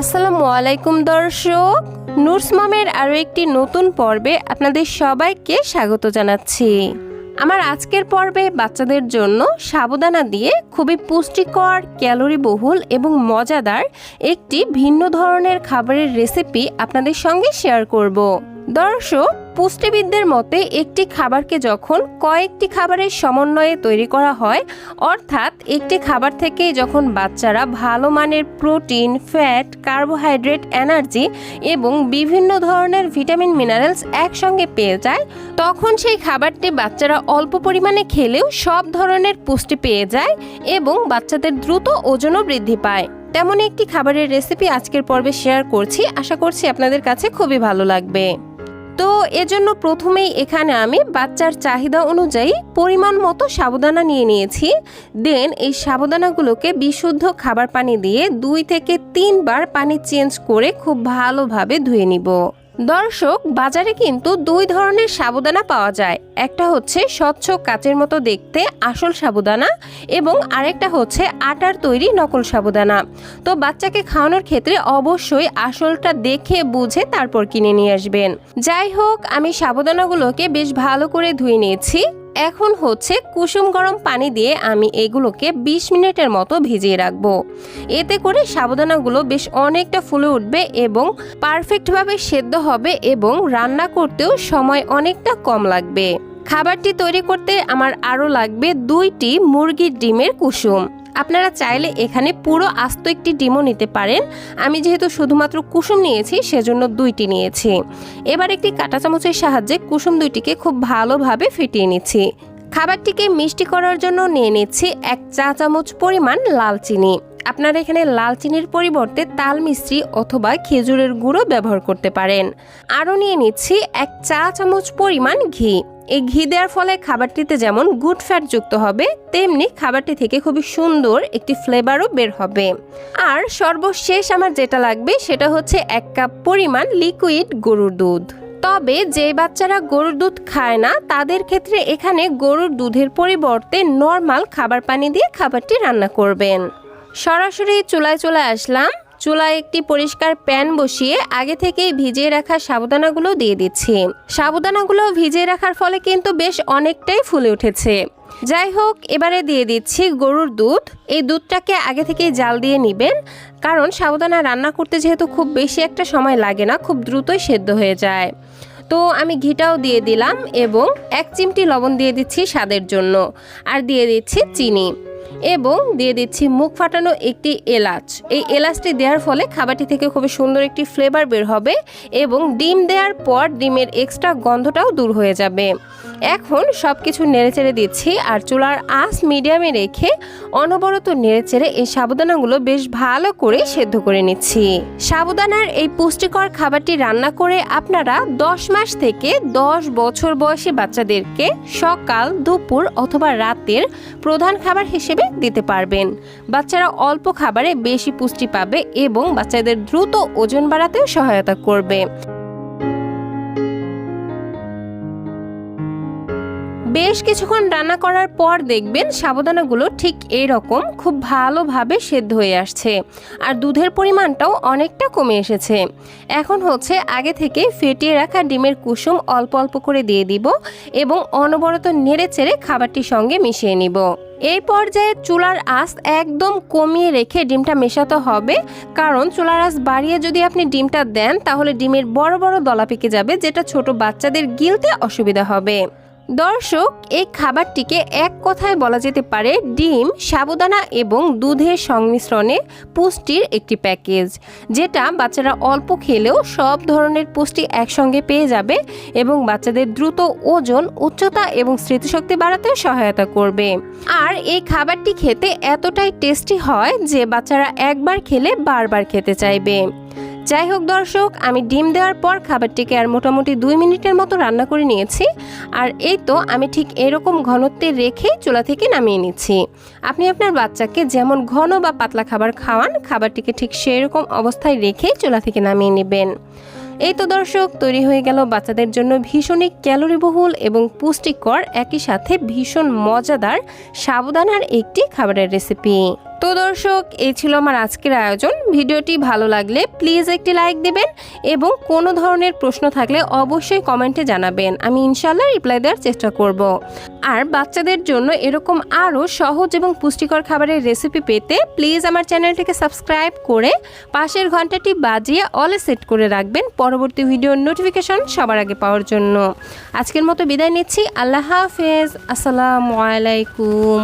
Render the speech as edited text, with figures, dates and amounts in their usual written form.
আসসালামু আলাইকুম দর্শক, নুরস মমের আরও একটি নতুন পর্বে আপনাদের সবাইকে স্বাগত জানাচ্ছি। আমার আজকের পর্বে বাচ্চাদের জন্য সাবুদানা দিয়ে খুবই পুষ্টিকর, ক্যালোরি বহুল এবং মজাদার একটি ভিন্ন ধরনের খাবারের রেসিপি আপনাদের সঙ্গে শেয়ার করব। দর্শক, পুষ্টিবিদদের মতে একটি খাবারকে যখন কয়েকটি খাবারের সমন্বয়ে তৈরি করা হয়, অর্থাৎ একটি খাবার থেকে যখন বাচ্চারা ভালো মানের প্রোটিন, ফ্যাট, কার্বোহাইড্রেট, এনার্জি এবং বিভিন্ন ধরনের ভিটামিন মিনারেলস একসঙ্গে পেয়ে যায়, তখন সেই খাবারটি বাচ্চারা অল্প পরিমাণে খেলেও সব ধরনের পুষ্টি পেয়ে যায় এবং বাচ্চাদের দ্রুত ওজনও বৃদ্ধি পায়। তেমন একটি খাবারের রেসিপি আজকের পর্বে শেয়ার করছি, আশা করছি আপনাদের কাছে খুবই ভালো লাগবে। তো এজন্য প্রথমেই এখানে আমি বাচ্চার চাহিদা অনুযায়ী পরিমাণ মতো সাবুদানা নিয়ে নিয়েছি। দেন এই সাবুদানাগুলোকে বিশুদ্ধ খাবার পানি দিয়ে 2 থেকে 3 বার পানি চেঞ্জ করে খুব ভালোভাবে ধুয়ে নিব। দর্শক, বাজারে কিন্তু 2 ধরনের সাবুদানা পাওয়া যায়। একটা হচ্ছে স্বচ্ছ কাচের মতো দেখতে আসল সাবুদানা এবং আরেকটা হচ্ছে আটার তৈরি নকল সাবুদানা। তো বাচ্চাকে খাওয়ানোর ক্ষেত্রে অবশ্যই আসলটা দেখে বুঝে তারপর কিনে নিয়ে আসবেন। যাই হোক, আমি সাবুদানাগুলোকে বেশ ভালো করে ধুয়ে নিয়েছি। এখন হচ্ছে কুসুম গরম পানি দিয়ে আমি এগুলোকে 20 মিনিটের মতো ভিজিয়ে রাখবো। এতে করে সাবুদানাগুলো বেশ অনেকটা ফুলে উঠবে এবং পারফেক্টভাবে সেদ্ধ হবে এবং রান্না করতেও সময় অনেকটা কম লাগবে। খাবারটি তৈরি করতে আমার আরও লাগবে 2টি মুরগির ডিমের কুসুম। আপনারা চাইলে এখানে পুরো আস্ত একটি ডিমও নিতে পারেন। আমি যেহেতু শুধুমাত্র কুসুম নিয়েছি সেজন্য 2টি নিয়েছি। এবার একটি কাঁটা চামচের সাহায্যে কুসুম 2টিকে খুব ভালোভাবে ফেটিয়ে নিচ্ছি। খাবারটিকে মিষ্টি করার জন্য নিয়ে নিচ্ছি 1 চা চামচ পরিমাণ লাল চিনি। আপনারা এখানে লাল চিনির পরিবর্তে তাল মিশ্রি অথবা খেজুরের গুঁড়ো ব্যবহার করতে পারেন। আরও নিয়ে নিচ্ছি 1 চা চামচ পরিমাণ ঘি। এই ঘি দেওয়ার ফলে খাবারটিতে যেমন গুড ফ্যাট যুক্ত হবে, তেমনি খাবারটি থেকে খুবই সুন্দর একটি ফ্লেভারও বের হবে। আর সর্বশেষ আমার যেটা লাগবে সেটা হচ্ছে 1 কাপ পরিমাণ লিকুইড গরুর দুধ। তবে যে বাচ্চারা গরুর দুধ খায় না তাদের ক্ষেত্রে এখানে গরুর দুধের পরিবর্তে নর্মাল খাবার পানি দিয়ে খাবারটি রান্না করবেন। সরাসরি চুলায় চলে আসলাম। চুলায় একটি পরিষ্কার প্যান বসিয়ে আগে থেকেই ভিজিয়ে রাখা সাবুদানাগুলো দিয়ে দিচ্ছি। সাবুদানাগুলো ভিজিয়ে রাখার ফলে কিন্তু বেশ অনেকটাই ফুলে উঠেছে। যাই হোক, এবারে দিয়ে দিচ্ছি গরুর দুধ। এই দুধটাকে আগে থেকেই জাল দিয়ে নেবেন, কারণ সাবুদানা রান্না করতে যেহেতু খুব বেশি একটা সময় লাগে না, খুব দ্রুতই সেদ্ধ হয়ে যায়। তো আমি ঘিটাও দিয়ে দিলাম এবং 1 চিমটি লবণ দিয়ে দিচ্ছি স্বাদের জন্য, আর দিয়ে দিচ্ছি চিনি এবং দিয়ে দিচ্ছি মুখ ফাটানো একটি এলাচ। এই এলাচটি দেওয়ার ফলে খাবারটি থেকে খুবই সুন্দর একটি ফ্লেভার বের হবে এবং ডিম দেওয়ার পর ডিমের এক্সট্রা গন্ধটাও দূর হয়ে যাবে। এখন সব কিছু নেড়েচেড়ে দিচ্ছি আর চুলার আঁচ মিডিয়ামে রেখে অনবরত নেড়েচেড়ে এই সাবুদানাগুলো বেশ ভালো করে সেদ্ধ করে নিচ্ছি। সাবুদানার এই পুষ্টিকর খাবারটি রান্না করে আপনারা 10 মাস থেকে 10 বছর বয়সী বাচ্চাদেরকে সকাল, দুপুর অথবা রাতের প্রধান খাবার হিসেবে দিতে পারবেন। বাচ্চারা অল্প খাবারে বেশি পুষ্টি পাবে এবং বাচ্চাদের দ্রুত ওজন বাড়াতেও সহায়তা করবে। বেশ কিছুক্ষণ রান্না করার পর দেখবেন সাবুদানাগুলো ঠিক এইরকম খুব ভালোভাবে সেদ্ধ হয়ে আসছে আর দুধের পরিমাণটাও অনেকটা কমে এসেছে। এখন হচ্ছে আগে থেকে ফেটিয়ে রাখা ডিমের কুসুম অল্প অল্প করে দিয়ে দিব এবং অনবরত নেড়েচেড়ে খাবারটির সঙ্গে মিশিয়ে নিব। এই পর্যায়ে চুলার আঁচ একদম কমিয়ে রেখে ডিমটা মেশাতে হবে, কারণ চুলার আঁচ বাড়িয়ে যদি আপনি ডিমটা দেন তাহলে ডিমের বড় বড় দলা পেকে যাবে, যেটা ছোট বাচ্চাদের গিলতে অসুবিধা হবে। দর্শক, এই খাবারটিকে এক কথায় বলা যেতে পারে ডিম, সাবুদানা এবং দুধের সংমিশ্রণে পুষ্টির একটি প্যাকেজ, যেটা বাচ্চারা অল্প খেলেও সব ধরনের পুষ্টি একসঙ্গে পেয়ে যাবে এবং বাচ্চাদের দ্রুত ওজন, উচ্চতা এবং স্মৃতিশক্তি বাড়াতেও সহায়তা করবে। আর এই খাবারটি খেতে এতটাই টেস্টি হয় যে বাচ্চারা একবার খেলে বারবার খেতে চাইবে। যাই হোক দর্শক, আমি ডিম দেওয়ার পর খাবারটিকে আর মোটামুটি 2 মিনিটের মতো রান্না করে নিয়েছি। আর এই তো আমি ঠিক এরকম ঘনত্বে রেখে চুলা থেকে নামিয়ে নিচ্ছি। আপনি আপনার বাচ্চাকে যেমন ঘন বা পাতলা খাবার খাওয়ান, খাবারটিকে ঠিক সেরকম অবস্থায় রেখে চুলা থেকে নামিয়ে নেবেন। এই তো দর্শক, তৈরি হয়ে গেল বাচ্চাদের জন্য ভীষণই ক্যালোরিবহুল এবং পুষ্টিকর, একই সাথে ভীষণ মজাদার সাবুদানার একটি খাবারের রেসিপি। তো দর্শক, এই ছিল আমার আজকের আয়োজন। ভিডিওটি ভালো লাগলে প্লিজ একটি লাইক দিবেন এবং কোনো ধরনের প্রশ্ন থাকলে অবশ্যই কমেন্টে জানাবেন। আমি ইনশাল্লাহ রিপ্লাই দেওয়ার চেষ্টা করব। আর বাচ্চাদের জন্য এরকম আরও সহজ এবং পুষ্টিকর খাবারের রেসিপি পেতে প্লিজ আমার চ্যানেলটিকে সাবস্ক্রাইব করে পাশের ঘন্টাটি বাজিয়ে অলে সেট করে রাখবেন পরবর্তী ভিডিওর নোটিফিকেশন সবার আগে পাওয়ার জন্য। আজকের মতো বিদায় নিচ্ছি। আল্লাহ হাফেজ। আসসালামু আলাইকুম।